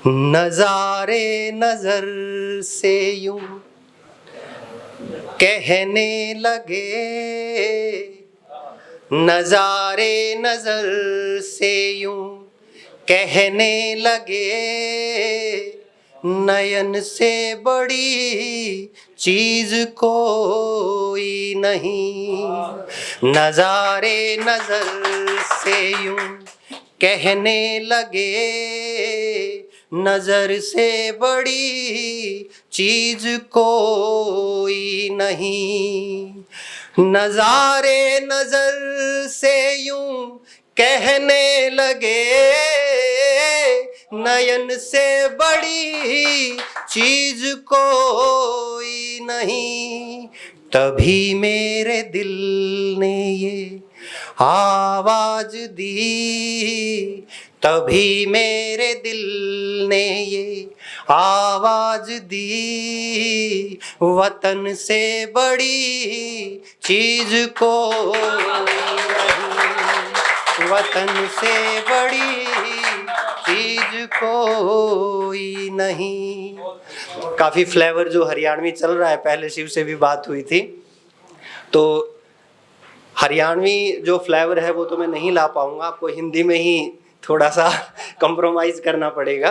नजारे नजर से यूं कहने लगे, नजारे नजर से यूं कहने लगे, नयन से बड़ी चीज कोई नहीं। नजारे नजर से यूं कहने लगे, नजर से बड़ी चीज कोई नहीं। नजारे नजर से यूं कहने लगे, नयन से बड़ी चीज कोई नहीं। तभी मेरे दिल ने ये आवाज दी, तभी मेरे दिल ने ये आवाज दी, वतन से बड़ी चीज को नहीं, वतन से बड़ी चीज कोई नहीं। काफी फ्लेवर जो हरियाणवी चल रहा है, पहले शिव से भी बात हुई थी, तो हरियाणवी जो फ्लेवर है वो तो मैं नहीं ला पाऊंगा, आपको हिंदी में ही थोड़ा सा कंप्रोमाइज करना पड़ेगा।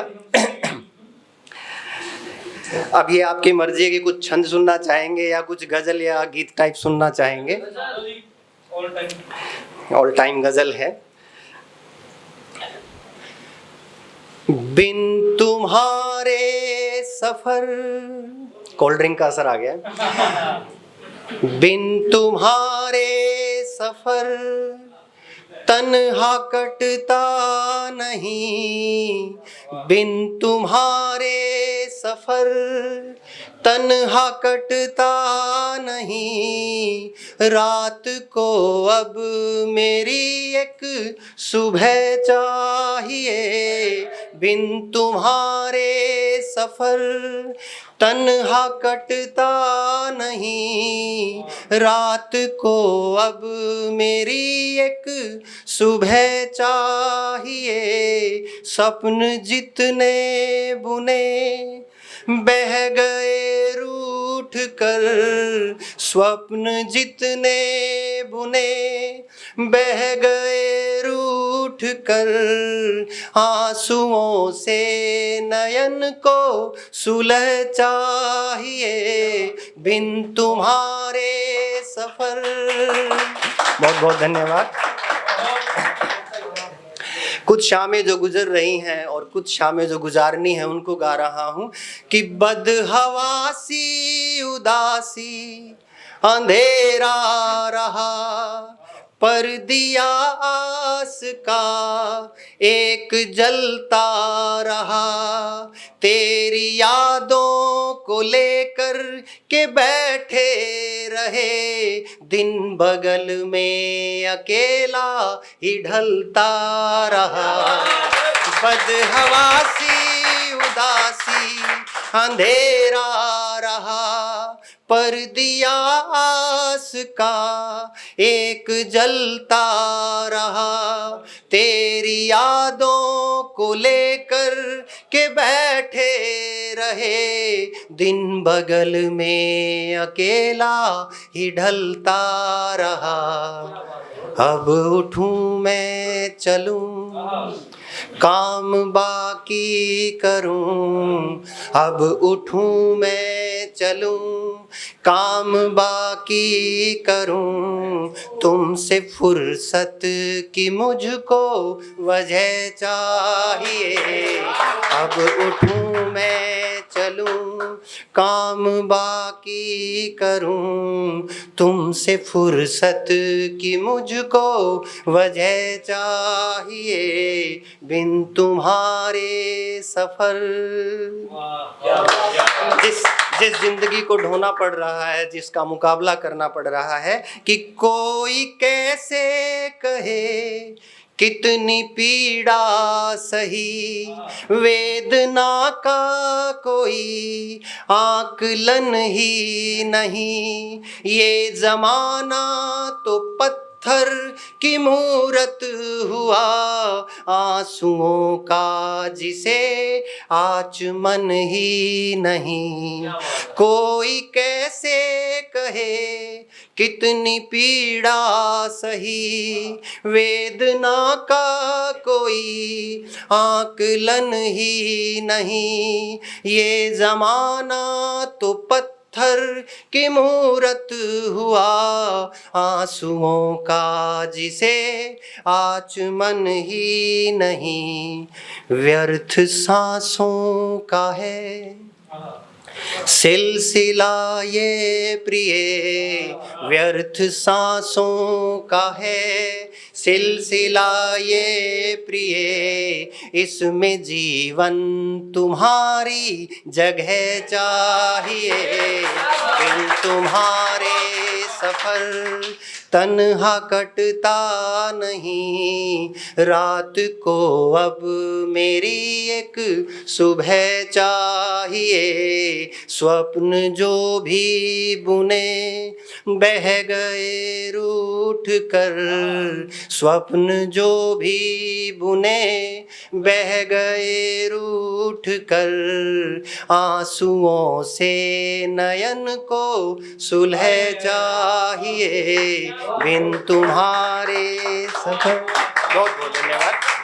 अब ये आपकी मर्जी है कि कुछ छंद सुनना चाहेंगे या कुछ गजल या गीत टाइप सुनना चाहेंगे। ऑल टाइम गजल है। बिन तुम्हारे सफर, कोल्ड ड्रिंक का असर आ गया। बिन तुम्हारे सफर तन्हा कटता नहीं, बिन तुम्हारे सफर तन्हा कटता नहीं। रात को अब मेरी एक सुबह चाहिए, बिन तुम्हारे सफर तन्हा कटता नहीं। रात को अब मेरी एक सुबह चाहिए। सपन जितने बुने बह गए रूठ कर, स्वप्न जितने बुने बह गए रूठ कर। आंसुओं से नयन को सुलह चाहिए, बिन तुम्हारे सफर। बहुत बहुत धन्यवाद। कुछ शामें जो गुजर रही हैं और कुछ शामें जो गुजारनी है उनको गा रहा हूँ कि बदहवासी उदासी अंधेरा रहा, पर दिया आस का एक जलता रहा। तेरी यादों को लेकर के बैठे रहे, दिन बगल में अकेला ही ढलता रहा। बदहवासी उदासी अंधेरा रहा, पर दिया आस का एक जलता रहा। तेरी यादों को लेकर के बैठे रहे, दिन बगल में अकेला ही ढलता रहा। अब उठूं मैं चलूं काम बाकी करूं, अब उठूं मैं चलूं काम बाकी करूं। तुमसे फुर्सत की मुझको वजह चाहिए, अब उठूं मैं चलूं काम बाकी करूं। तुमसे फुर्सत की मुझको वजह चाहिए, बिन तुम्हारे सफर। जिस जिंदगी को ढोना पड़ रहा है, जिसका मुकाबला करना पड़ रहा है, कि कोई कैसे कहे कितनी पीड़ा सही, वेदना का कोई आकलन ही नहीं। ये जमाना तो पत्थर पत्थर की मूरत हुआ, आंसुओं का जिसे आचमन ही नहीं। कोई कैसे कहे कितनी पीड़ा सही, वेदना का कोई आकलन ही नहीं। ये जमाना तो पत्थर की मूरत हुआ, आंसुओं का जिसे आचमन ही नहीं। व्यर्थ सांसों का है सिलसिला ये प्रिय, व्यर्थ सांसों का है सिलसिला ये प्रिय। इसमें जीवन तुम्हारी जगह चाहिए, बिन तुम्हारे सफर तन्हा कटता नहीं। रात को अब मेरी एक सुबह चाहिए, स्वप्न जो भी बुने बह गए रूठ कर, स्वप्न जो भी बुने बह गए रूठ कर। आंसुओं से नयन को सुलह चाहिए, बिन तुम्हारे सफर। बहुत बहुत धन्यवाद।